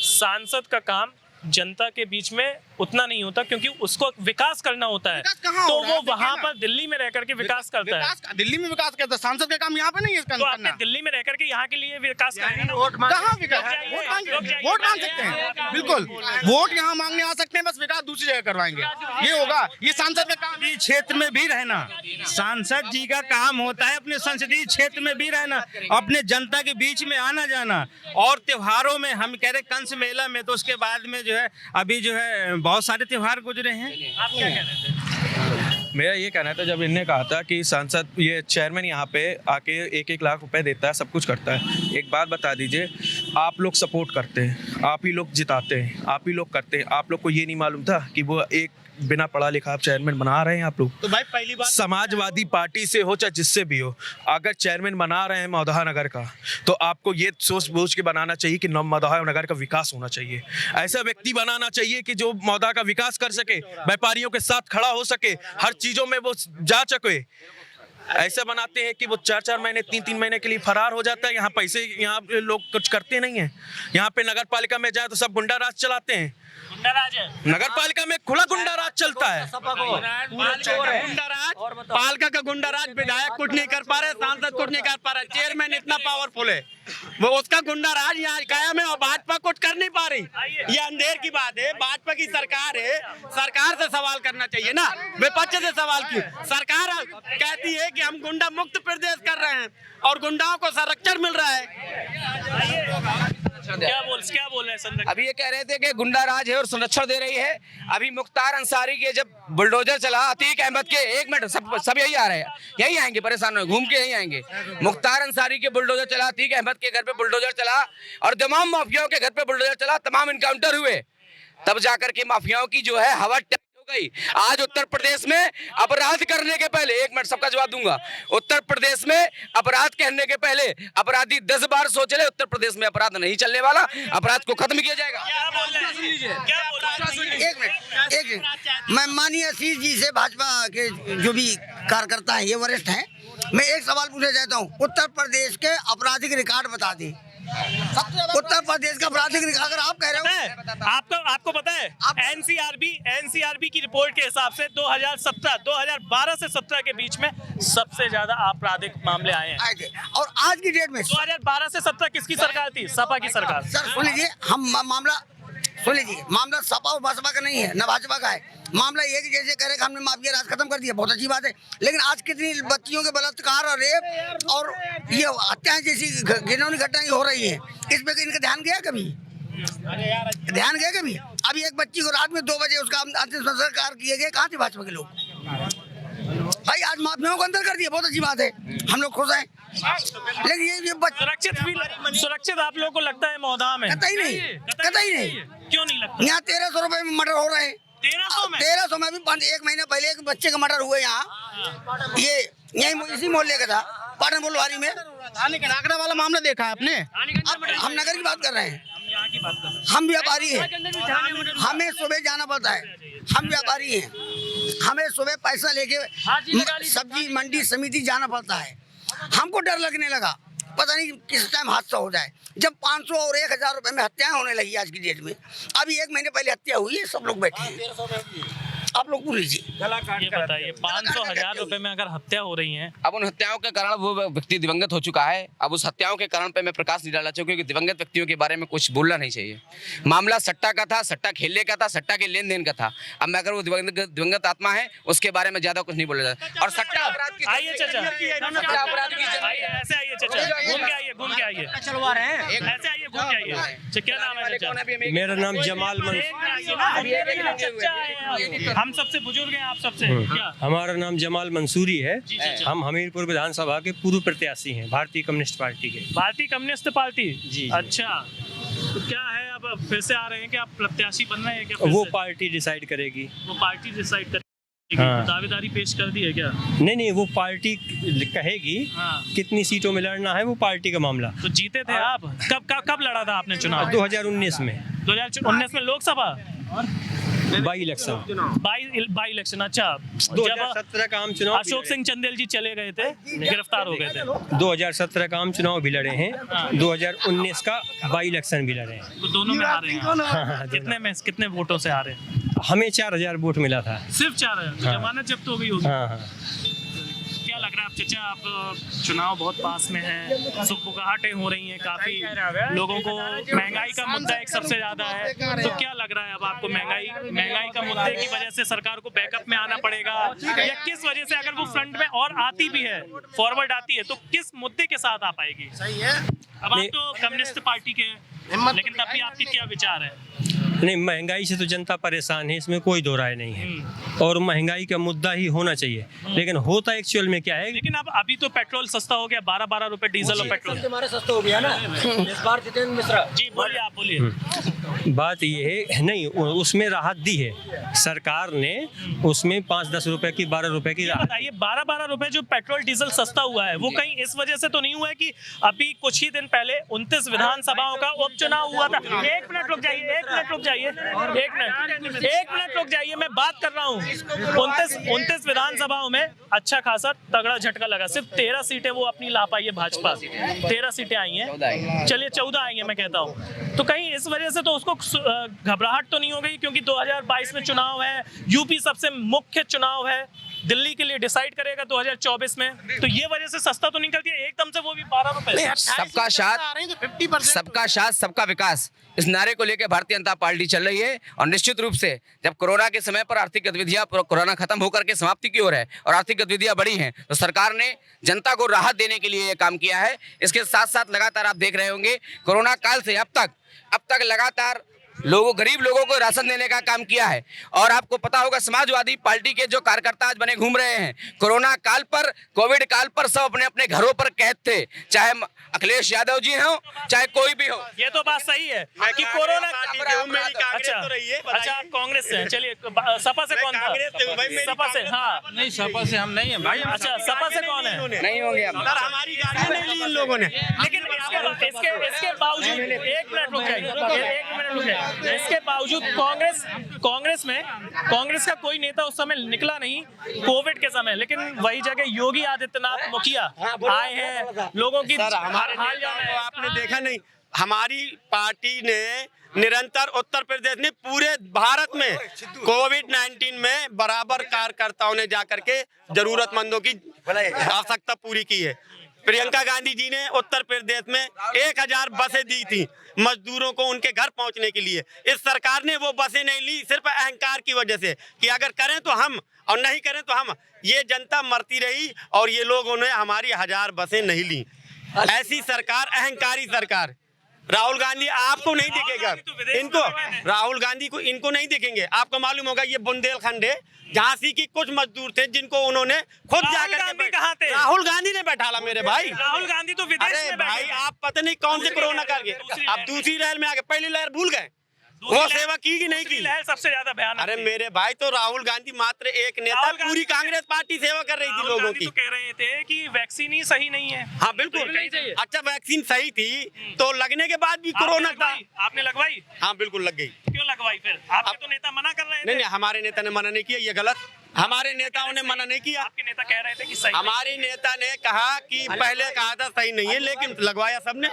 [SPEAKER 4] सांसद का काम जनता के बीच में उतना नहीं होता क्योंकि उसको विकास करना होता है, तो वो वहाँ पर दिल्ली में रह करके विकास करता है।
[SPEAKER 11] दिल्ली में विकास करता है, सांसद का काम यहाँ पे नहीं है।
[SPEAKER 4] तो आपने दिल्ली में रह करके यहाँ के लिए विकास करेंगे ना?
[SPEAKER 11] कहाँ विकास? वोट मांग सकते हैं, बिल्कुल वोट यहाँ मांगने आ सकते हैं, बस विकास दूसरी जगह करवाएंगे, ये होगा। ये सांसद का काम है
[SPEAKER 9] क्षेत्र में भी रहना, सांसद जी का काम होता है अपने संसदीय क्षेत्र में भी रहना, अपने जनता के बीच में आना जाना। और त्योहारों में हम कह रहे कंस मेला में, तो उसके बाद में जो है अभी जो है बहुत सारे त्योहार गुजरे हैं।
[SPEAKER 4] आप क्या कह रहे थे?
[SPEAKER 8] मेरा ये कहना था, जब इनने कहा था कि सांसद ये चेयरमैन यहाँ पे आके 1-1 लाख रुपए देता है, सब कुछ करता है, एक बात बता दीजिए, आप लोग सपोर्ट करते हैं, आप ही लोग जिताते हैं, आप ही लोग करते हैं, आप लोग को ये नहीं मालूम था कि वो एक बिना पढ़ा लिखा आप चेयरमैन बना रहे हैं? आप लोग
[SPEAKER 11] तो भाई पहली बात,
[SPEAKER 8] समाजवादी पार्टी से हो चाहे जिससे भी हो, अगर चेयरमैन बना रहे हैं मौदहा नगर का, तो आपको ये सोच बूझ के बनाना चाहिए कि मौदहा नगर का विकास होना चाहिए, ऐसा व्यक्ति बनाना चाहिए कि जो मौदहा का विकास कर सके, व्यापारियों के साथ खड़ा हो सके, हर चीजों में वो जा सके। ऐसा बनाते हैं कि वो 4-4 महीने 3-3 महीने के लिए फरार हो जाता है। यहाँ पैसे, यहाँ लोग कुछ करते नहीं है, यहाँ पे नगर पालिका में जाए तो सब गुंडा राज चलाते हैं।
[SPEAKER 12] नगर पालिका में खुला गुंडा राज चलता है।
[SPEAKER 9] पालिका का गुंडा राज, विधायक कुछ नहीं कर पा रहे, सांसद कुछ नहीं कर पा रहे, चेयरमैन इतना पावरफुल है, वो उसका गुंडा राज यहाँ कायम है और भाजपा कुछ कर नहीं पा रही। ये अंधेर की बात है, भाजपा की सरकार है, सरकार से सवाल करना चाहिए ना, विपक्ष से सवाल क्यों? सरकार कहती है कि हम गुंडा मुक्त प्रदेश कर रहे हैं और गुंडाओं को संरक्षण मिल रहा है।
[SPEAKER 4] क्या बोल रहे हैं संरक्षण?
[SPEAKER 1] अभी ये कह रहे थे कि गुंडा राज है और संरक्षण दे रही है। अभी मुख्तार अंसारी के जब बुलडोजर चला, अतीक अहमद के, एक मिनट, सब यही आ रहे हैं, यही आएंगे, परेशान हो, घूम के यही आएंगे। मुख्तार अंसारी के बुलडोजर चला, अतीक अहमद के घर पे बुलडोजर चला और तमाम माफियाओं के घर पे बुलडोजर चला, तमाम इनकाउंटर हुए, तब जाकर के माफियाओं की जो है हवा गई। आज उत्तर प्रदेश में अपराध करने के पहले, एक मिनट सबका जवाब दूंगा, उत्तर प्रदेश में अपराध कहने के पहले अपराधी 10 बार सोच ले, उत्तर प्रदेश में अपराध नहीं चलने वाला, अपराध को खत्म किया जाएगा।
[SPEAKER 7] एक मिनट, मैं माननीय आशीष जी से, भाजपा के जो भी कार्यकर्ता हैं, ये वरिष्ठ हैं, मैं एक सवाल पूछना चाहता हूँ, उत्तर प्रदेश के आपराधिक रिकॉर्ड बता दें। उत्तर प्रदेश का आपराधिक रिकॉर्ड, अगर आप कह रहे हो,
[SPEAKER 4] आपको पता है एनसीआरबी की रिपोर्ट के हिसाब से 2012 से 17 के बीच में सबसे ज्यादा आपराधिक मामले आए थे।
[SPEAKER 7] और आज की डेट में
[SPEAKER 4] 2012 से 17 किसकी सरकार थी? सपा की सरकार।
[SPEAKER 7] सर सुन लीजिए, मामला सपा और बसपा का नहीं है, न भाजपा का है। मामला ये कि जैसे कह रहे कि हमने माफिया राज खत्म कर दिया, बहुत अच्छी बात है, लेकिन आज कितनी बच्चियों के बलात्कार और रेप और ये हत्याएं जैसी घिनौनी घटनाएं हो रही हैं, इस पे इनका ध्यान गया कभी? अभी एक बच्ची को रात में 2 बजे उसका अंतिम संस्कार किए गए, कहाँ थे भाजपा के लोग? भाई आज माफियाओं को अंदर कर दिया, बहुत अच्छी बात है, हम लोग खुश हैं, लेकिन ये
[SPEAKER 4] सुरक्षित आप लोगों को लगता है मौदा में?
[SPEAKER 7] कतई नहीं।
[SPEAKER 4] क्यों नहीं लगता?
[SPEAKER 7] यहाँ 1300 रुपए में मर्डर हो रहे हैं। 1300 में भी 1 महीना पहले एक बच्चे का मर्डर हुआ यहाँ, ये यही इसी मोहल्ले का था, पाटन बुलवारी में। नागरा वाला मामला देखा है आपने? हम नगर की बात कर रहे हैं, हम व्यापारी हैं, हमें सुबह जाना पड़ता है, हम व्यापारी हैं, हमें सुबह पैसा लेके सब्जी मंडी समिति जाना पड़ता है। हमको डर लगने लगा, पता नहीं किस टाइम हादसा हो जाए, जब 500 और 1000 रुपए में हत्याएं होने लगी आज की डेट में। अभी 1 महीने पहले हत्या हुई है, सब लोग बैठे हैं, आप लोग पूछ लीजिए।
[SPEAKER 4] ये बताइए 500-1000 रुपए में अगर हत्या हो रही है,
[SPEAKER 1] अब उन हत्याओं के कारण वो व्यक्ति दिवंगत हो चुका है। अब उस हत्याओं के कारण पे मैं प्रकाश नहीं डालना चाहूँ, क्योंकि दिवंगत व्यक्तियों के बारे में कुछ बोलना नहीं चाहिए। मामला सट्टा का था, सट्टा खेलने का था, सट्टा के लेन देन का था। अब मैं अगर वो दिवंगत आत्मा है, उसके बारे में ज्यादा कुछ नहीं बोला जाता। और सट्टा अपराध की,
[SPEAKER 4] आइए चाचा, ऐसे आइए चाचा, घूम के आइए, ऐसे आइए, घूम के आइए। क्या नाम है चाचा?
[SPEAKER 6] मेरा नाम जमाल
[SPEAKER 4] हम सबसे बुजुर्ग हैं, आप सबसे क्या?
[SPEAKER 6] हमारा नाम जमाल मंसूरी है। हम हमीरपुर विधानसभा के पूर्व प्रत्याशी हैं, भारतीय कम्युनिस्ट पार्टी के।
[SPEAKER 4] भारतीय कम्युनिस्ट पार्टी?
[SPEAKER 6] जी।
[SPEAKER 4] अच्छा, तो क्या है, अब फिर से आ रहे हैं कि आप प्रत्याशी बन रहे हैं क्या?
[SPEAKER 6] वो पार्टी डिसाइड करेगी।
[SPEAKER 4] वो पार्टी डिसाइड करेगी।
[SPEAKER 6] हाँ।
[SPEAKER 4] दावेदारी पेश कर दी है क्या?
[SPEAKER 6] नहीं, वो पार्टी कहेगी।
[SPEAKER 4] हाँ।
[SPEAKER 6] कितनी सीटों में लड़ना है, वो पार्टी का मामला।
[SPEAKER 4] तो जीते थे आप? कब लड़ा था आपने चुनाव?
[SPEAKER 6] 2019 में।
[SPEAKER 4] 2019 में Lok Sabha
[SPEAKER 6] by election.
[SPEAKER 4] By election, अच्छा।
[SPEAKER 6] 2017 का आम चुनाव
[SPEAKER 4] अशोक सिंह चंदेल जी चले गए थे, गिरफ्तार हो गए थे।
[SPEAKER 6] 2017 का आम चुनाव भी लड़े हैं, 2019 का बाई इलेक्शन भी लड़े हैं।
[SPEAKER 4] तो दोनों में हारे हैं। कितने वोटों से हारे?
[SPEAKER 6] हमें 4000 वोट मिला था।
[SPEAKER 4] सिर्फ 4000? जमानत जब्त हो गई होगी।
[SPEAKER 6] हाँ।
[SPEAKER 4] क्या लग रहा है आप चाचा, आप चुनाव बहुत पास में है, सुखबुगाहटें हो रही हैं, काफी लोगों को महंगाई का मुद्दा एक सबसे ज्यादा है, तो क्या लग रहा है अब आपको महंगाई का मुद्दे की वजह से सरकार को बैकअप में आना पड़ेगा, या किस वजह से, अगर वो फ्रंट में और आती भी है, फॉरवर्ड आती है, तो किस मुद्दे के साथ आ पाएगी? अब आप तो कम्युनिस्ट पार्टी के, लेकिन तब भी आपके क्या विचार है?
[SPEAKER 6] नहीं, महंगाई से तो जनता परेशान है, इसमें कोई दो राय नहीं है, और महंगाई का मुद्दा ही होना चाहिए, लेकिन होता एक्चुअल में क्या है?
[SPEAKER 4] लेकिन अब अभी तो पेट्रोल सस्ता हो गया, 12 रुपए डीजल और पेट्रोल
[SPEAKER 6] हमारे सस्ता हो गया ना इस बार। जितेंद्र मिश्रा
[SPEAKER 4] जी, बोलिए, आप बोलिए।
[SPEAKER 6] बात ये है, नहीं, उसमें राहत दी है सरकार ने, उसमें 5-10 रुपए की, 12 रुपए की राहत।
[SPEAKER 4] बताइए, 12 रुपए जो पेट्रोल डीजल सस्ता हुआ है, वो कहीं इस वजह से तो नहीं हुआ है कि अभी कुछ ही दिन पहले 29 विधानसभाओं का और चुनाव हुआ था, 1 मिनट रुक जाइए, 1 मिनट रुक जाइए, 1 मिनट रुक जाइए, मैं बात कर रहा हूँ। 29 विधानसभाओं में अच्छा खासा तगड़ा झटका लगा, सिर्फ 13 सीटें वो अपनी ला पाई है भाजपा, 13 सीटें आई हैं, चलिए 14 आई हैं मैं कहता हूँ। तो कहीं इस वजह से तो उसको घबराहट तो नहीं हो गई, क्योंकि 2022 में चुनाव है, यूपी सबसे मुख्य चुनाव है, दिल्ली के लिए डिसाइड करेगा 2024 में, तो ये वजह से सस्ता तो निकलती है एकदम से, वो भी 12 रुपए।
[SPEAKER 1] सबका साथ सबका विकास, इस नारे को लेकर भारतीय जनता पार्टी चल रही है। और निश्चित रूप से जब कोरोना के समय पर आर्थिक गतिविधियां, कोरोना खत्म होकर के समाप्ति की ओर है और आर्थिक गतिविधियां बढ़ी हैं, तो सरकार ने जनता को राहत देने के लिए ये काम किया है। इसके साथ साथ लगातार आप देख रहे होंगे कोरोना काल से अब तक लगातार गरीब लोगों को राशन देने का काम किया है। और आपको पता होगा समाजवादी पार्टी के जो कार्यकर्ता आज बने घूम रहे हैं, कोरोना काल पर, कोविड काल पर सब अपने अपने घरों पर कैद थे, चाहे अखिलेश यादव जी हो चाहे कोई भी हो।
[SPEAKER 4] ये तो बात सही है कि कोरोना अच्छा कांग्रेस से, चलिए सपा से कौन था? सपा से, हाँ
[SPEAKER 3] नहीं, सपा से हम नहीं है भाई।
[SPEAKER 4] अच्छा सपा से कौन है?
[SPEAKER 1] नहीं होंगे
[SPEAKER 8] हमारी गाड़ी नहीं ली इन लोगों ने।
[SPEAKER 4] लेकिन इसके बावजूद 1 मिनट रुक जाइए, 1 मिनट रुक जाइए, इसके बावजूद कांग्रेस का कोई नेता उस समय निकला नहीं कोविड के समय, लेकिन वही जगह योगी आदित्यनाथ मुखिया आए हैं, लोगों की हाल जाना है।
[SPEAKER 12] आपने देखा नहीं, हमारी पार्टी ने निरंतर उत्तर प्रदेश ने पूरे भारत में कोविड-19 में बराबर कार्यकर्ताओं ने जाकर के जरूरतमंदों की आवश्यकता पूरी की है। प्रियंका गांधी जी ने उत्तर प्रदेश में 1000 बसें दी थी मजदूरों को उनके घर पहुंचने के लिए। इस सरकार ने वो बसें नहीं ली, सिर्फ अहंकार की वजह से कि अगर करें तो हम और नहीं करें तो हम। ये जनता मरती रही और ये लोगों ने हमारी 1000 बसें नहीं ली। ऐसी सरकार, अहंकारी सरकार। राहुल गांधी आपको नहीं दिखेगा, इनको राहुल गांधी को इनको नहीं दिखेंगे। आपको मालूम होगा ये बुंदेलखंड है, झांसी की कुछ मजदूर थे जिनको उन्होंने खुद जाकर के
[SPEAKER 4] कहाँ थे?
[SPEAKER 12] राहुल गांधी ने बैठाला मेरे भाई।
[SPEAKER 4] राहुल गांधी तो विदेश में
[SPEAKER 12] भाई
[SPEAKER 4] बैठे।
[SPEAKER 12] आप पता नहीं कौन से कोरोना कर गए, अब दूसरी लहर में आ गए, पहली लहर भूल गए, वो सेवा की कि नहीं की?
[SPEAKER 4] लहर सबसे ज्यादा भयानक।
[SPEAKER 12] अरे मेरे भाई तो राहुल गांधी मात्र एक नेता, पूरी कांग्रेस पार्टी सेवा कर रही थी लोगों की।
[SPEAKER 4] तो कह रहे थे कि वैक्सीन ही सही नहीं है।
[SPEAKER 12] हाँ बिल्कुल, अच्छा वैक्सीन सही थी तो लगने के बाद भी कोरोना था।
[SPEAKER 4] आपने लगवाई?
[SPEAKER 12] हाँ बिल्कुल लग गई।
[SPEAKER 4] क्यों लगवाई फिर? आपके तो नेता मना कर रहे थे।
[SPEAKER 12] नहीं, हमारे नेता ने मना नहीं किया, ये गलत। हमारे नेताओं ने मना नहीं किया।
[SPEAKER 4] आपके नेता कह रहे थे कि सही।
[SPEAKER 12] हमारे नेता ने कहा कि पहले कहा था सही नहीं है, लेकिन लगवाया सबने।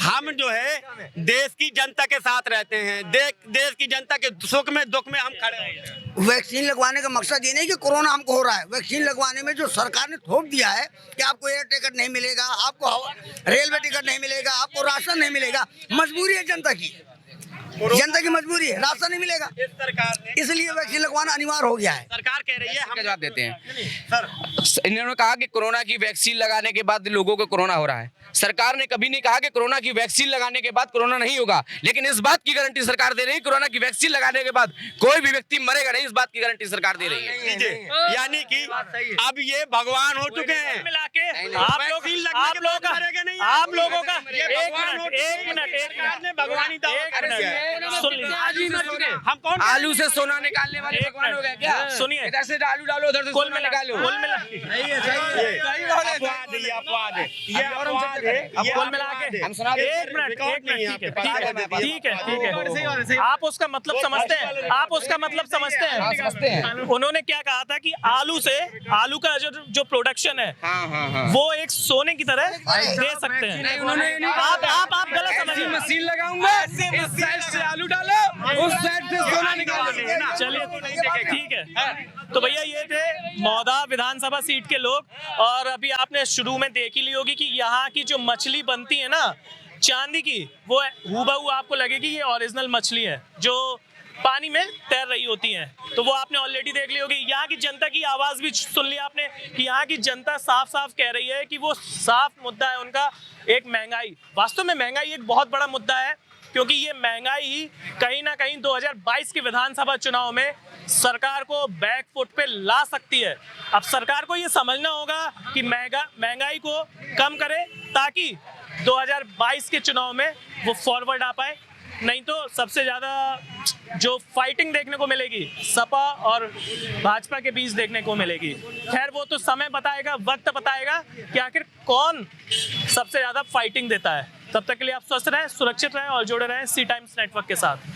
[SPEAKER 12] हम जो है देश की जनता के साथ रहते हैं, देश की जनता के सुख में दुख में हम खड़े हैं।
[SPEAKER 7] वैक्सीन लगवाने का मकसद ये नहीं कि कोरोना हमको हो रहा है। वैक्सीन लगवाने में जो सरकार ने थोप दिया है कि आपको एयर टिकट नहीं मिलेगा, आपको रेलवे टिकट नहीं मिलेगा, आपको राशन नहीं मिलेगा, मजबूरी है जनता की, जनता की मजबूरी है, राशन नहीं मिलेगा, इसलिए वैक्सीन लगवाना अनिवार्य हो गया है।
[SPEAKER 12] सरकार कह रही है, हम
[SPEAKER 1] जवाब देते हैं। इन्होंने कहा कि कोरोना की वैक्सीन लगाने के बाद लोगों को कोरोना हो रहा है। सरकार ने कभी नहीं कहा कि कोरोना की वैक्सीन लगाने के बाद कोरोना नहीं होगा, लेकिन इस बात की गारंटी सरकार दे रही है कोरोना की वैक्सीन लगाने के बाद कोई भी व्यक्ति मरेगा नहीं, इस बात की गारंटी सरकार दे रही है।
[SPEAKER 12] यानी कि अब ये भगवान हो चुके हैं।
[SPEAKER 4] मिला के आप लोगों का एक मिनट
[SPEAKER 12] भगवानी
[SPEAKER 1] हम कौन आलू से सोना निकालने वाले भगवान हो गए क्या?
[SPEAKER 4] सुनिए,
[SPEAKER 1] इधर से आलू डालो, उधर से सोना निकालो।
[SPEAKER 4] हम सुना एक मिनट ठीक है। आप उसका मतलब समझते हैं? आप उसका मतलब समझते हैं? उन्होंने क्या कहा था कि आलू का जो प्रोडक्शन है वो एक सोने की तरह दे सकते हैं। आप गलत समझिए।
[SPEAKER 1] मशीन लगाऊंगा, इस साइड से आलू डालो, उस साइड से सोना निकालो।
[SPEAKER 4] चलिए ठीक है। तो भैया ये थे मौदा विधानसभा सीट के लोग, और अभी आपने शुरू में देख ही ली होगी कि यहाँ की जो मछली बनती है ना चांदी की, वो हूबहू आपको लगेगी ये ओरिजिनल मछली है जो पानी में तैर रही होती हैं। तो वो आपने ऑलरेडी देख ली होगी। यहाँ की जनता की आवाज़ भी सुन ली आपने कि यहाँ की जनता साफ साफ कह रही है कि वो साफ मुद्दा है उनका एक महंगाई। वास्तव में महंगाई एक बहुत बड़ा मुद्दा है, क्योंकि ये महंगाई ही कहीं ना कहीं 2022 के विधानसभा चुनाव में सरकार को बैक फुट पे ला सकती है। अब सरकार को ये समझना होगा कि महंगाई को कम करे ताकि 2022 के चुनाव में वो फॉरवर्ड आ पाए, नहीं तो सबसे ज़्यादा जो फाइटिंग देखने को मिलेगी सपा और भाजपा के बीच देखने को मिलेगी। खैर वो तो समय बताएगा, वक्त बताएगा कि आखिर कौन सबसे ज़्यादा फाइटिंग देता है। तब तक के लिए आप स्वस्थ रहें, सुरक्षित रहें और जुड़े रहें सी टाइम्स नेटवर्क के साथ।